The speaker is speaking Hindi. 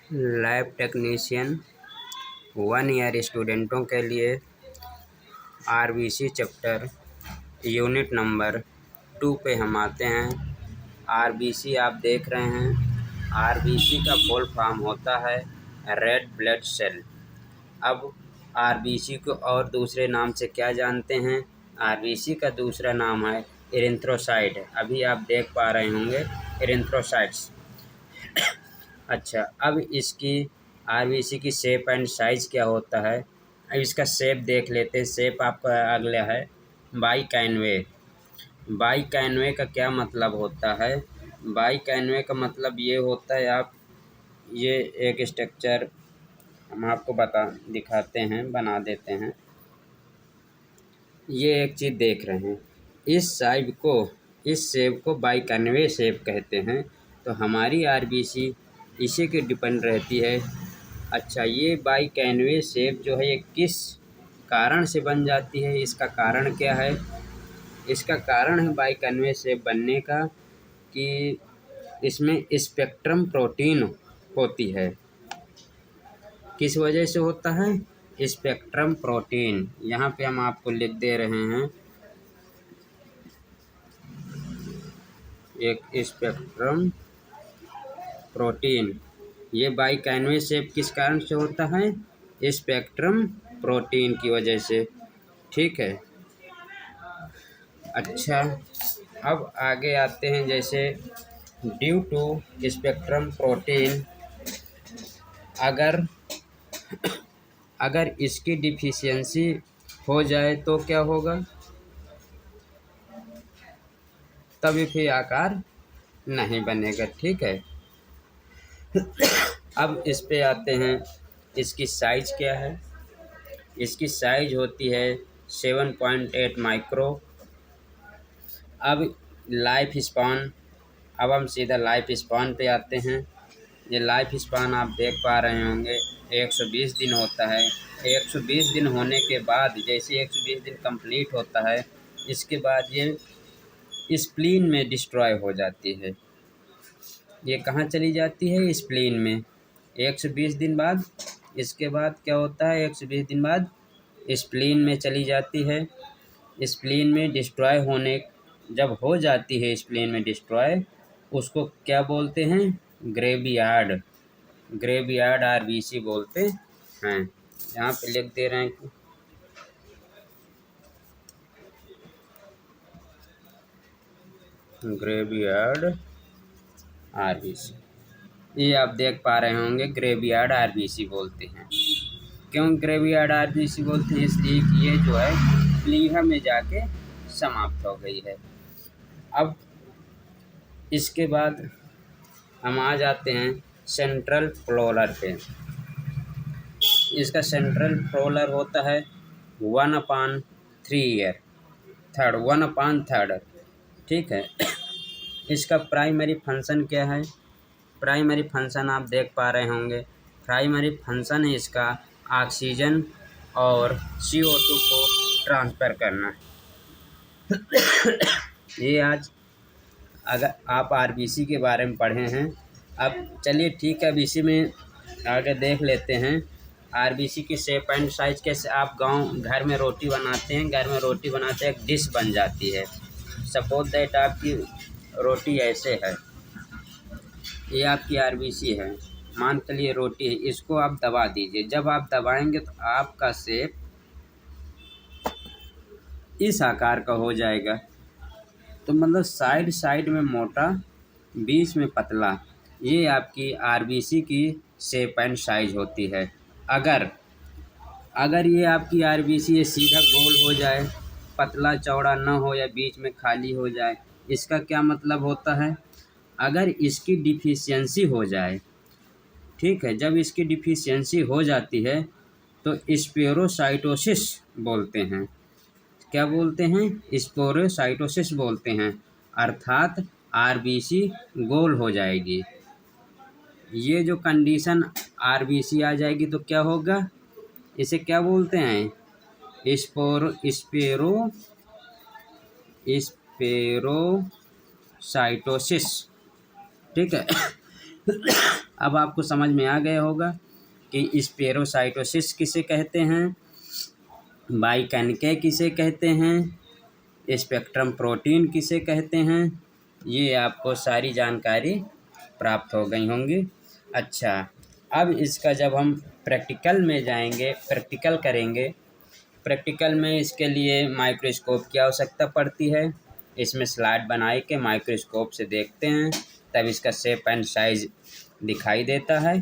लैब टेक्नीशियन 1 ईयर स्टूडेंटों के लिए आरबीसी चैप्टर यूनिट नंबर 2 पे हम आते हैं। आरबीसी आप देख रहे हैं, आरबीसी का फुल फॉर्म होता है रेड ब्लड सेल। अब आरबीसी को और दूसरे नाम से क्या जानते हैं? आरबीसी का दूसरा नाम है एरिथ्रोसाइट। अभी आप देख पा रहे होंगे एरिथ्रोसाइट्स। अच्छा, अब इसकी आरबीसी की शेप एंड साइज़ क्या होता है? अब इसका शेप देख लेते हैं। शेप आपका अगला है बाइकैनवे। बाइकैनवे का क्या मतलब होता है? बाइकैनवे का मतलब ये होता है, आप ये एक स्ट्रक्चर हम आपको दिखाते हैं, बना देते हैं। ये एक चीज़ देख रहे हैं, इस शेप को बाइकैनवे शेप कहते हैं। तो हमारी आरबीसी इसी के डिपेंड रहती है। अच्छा, ये बाइकैनवे शेप जो है ये किस कारण से बन जाती है? इसका कारण क्या है? इसका कारण है बाइकैनवे शेप बनने का कि इसमें स्पेक्ट्रम प्रोटीन होती है। किस वजह से होता है? Spectrum protein. यहाँ पे हम आपको लिख दे रहे हैं, एक स्पेक्ट्रम प्रोटीन। ये बाइकैनवे शेप किस कारण से होता है? स्पेक्ट्रम प्रोटीन की वजह से। ठीक है। अच्छा, अब आगे आते हैं। जैसे ड्यू टू स्पेक्ट्रम प्रोटीन, अगर इसकी डिफिशियंसी हो जाए तो क्या होगा? तभी फिर आकार नहीं बनेगा। ठीक है। अब इस पे आते हैं, इसकी साइज क्या है? इसकी साइज होती है 7.8 माइक्रो। अब लाइफ स्पान, अब हम सीधा लाइफ स्पान पे आते हैं। ये लाइफ स्पान आप देख पा रहे होंगे 120 दिन होता है। 120 दिन होने के बाद, जैसे 120 दिन कंप्लीट होता है, इसके बाद ये स्प्लीन में डिस्ट्रॉय हो जाती है। ये कहाँ चली जाती है? स्प्लीन में। 120 दिन बाद, इसके बाद क्या होता है? 120 दिन बाद स्प्लीन में चली जाती है। स्प्लीन में डिस्ट्रॉय होने, जब हो जाती है स्प्लीन में डिस्ट्रॉय, उसको क्या बोलते हैं? ग्रेवयार्ड। ग्रेवयार्ड आरबीसी बोलते हैं। यहाँ पे लिख दे रहे हैं कि ग्रेवयार्ड आरबीसी। ये आप देख पा रहे होंगे ग्रेवयार्ड आरबीसी बोलते हैं। क्यों ग्रेवयार्ड आरबीसी बोलते हैं? इसलिए कि ये जो है प्लीहा में जाके समाप्त हो गई है। अब इसके बाद हम आ जाते हैं सेंट्रल फ्लोरल पे। इसका सेंट्रल फ्लोरल होता है 1/3। ठीक है। इसका प्राइमरी फंक्शन क्या है? प्राइमरी फंक्शन आप देख पा रहे होंगे। प्राइमरी फंक्शन है इसका ऑक्सीजन और CO2 को ट्रांसफ़र करना। ये आज अगर आप आरबीसी के बारे में पढ़े हैं। अब चलिए ठीक है, अब इसी में आगे देख लेते हैं आरबीसी की शेप एंड साइज कैसे। आप घर में रोटी बनाते हैं, एक डिश बन जाती है। सपोज दैट आपकी रोटी ऐसे है, ये आपकी आरबीसी है। मान चलिए रोटी है, इसको आप दबा दीजिए। जब आप दबाएंगे तो आपका शेप इस आकार का हो जाएगा। तो मतलब साइड साइड में मोटा, बीच में पतला, ये आपकी आरबीसी की शेप एंड साइज होती है। अगर ये आपकी आरबीसी ये सीधा गोल हो जाए, पतला चौड़ा न हो या बीच में खाली हो जाए, इसका क्या मतलब होता है? अगर इसकी डिफिशियंसी हो जाए, ठीक है, जब इसकी डिफिशियंसी हो जाती है तो स्पोरोसाइटोसिस बोलते हैं। क्या बोलते हैं? स्पोरोसाइटोसिस बोलते हैं। अर्थात आरबीसी गोल हो जाएगी। ये जो कंडीशन आरबीसी आ जाएगी तो क्या होगा? इसे क्या बोलते हैं? स्पोरोसाइटोसिस। ठीक है। अब आपको समझ में आ गया होगा कि स्पेरोसाइटोसिस किसे कहते हैं, बाइकैनिके किसे कहते हैं, स्पेक्ट्रम प्रोटीन किसे कहते हैं। ये आपको सारी जानकारी प्राप्त हो गई होंगी। अच्छा, अब इसका जब हम प्रैक्टिकल में जाएंगे, प्रैक्टिकल करेंगे, प्रैक्टिकल में इसके लिए माइक्रोस्कोप की आवश्यकता पड़ती है। इसमें स्लाइड बनाए के माइक्रोस्कोप से देखते हैं, तब इसका शेप एंड साइज दिखाई देता है।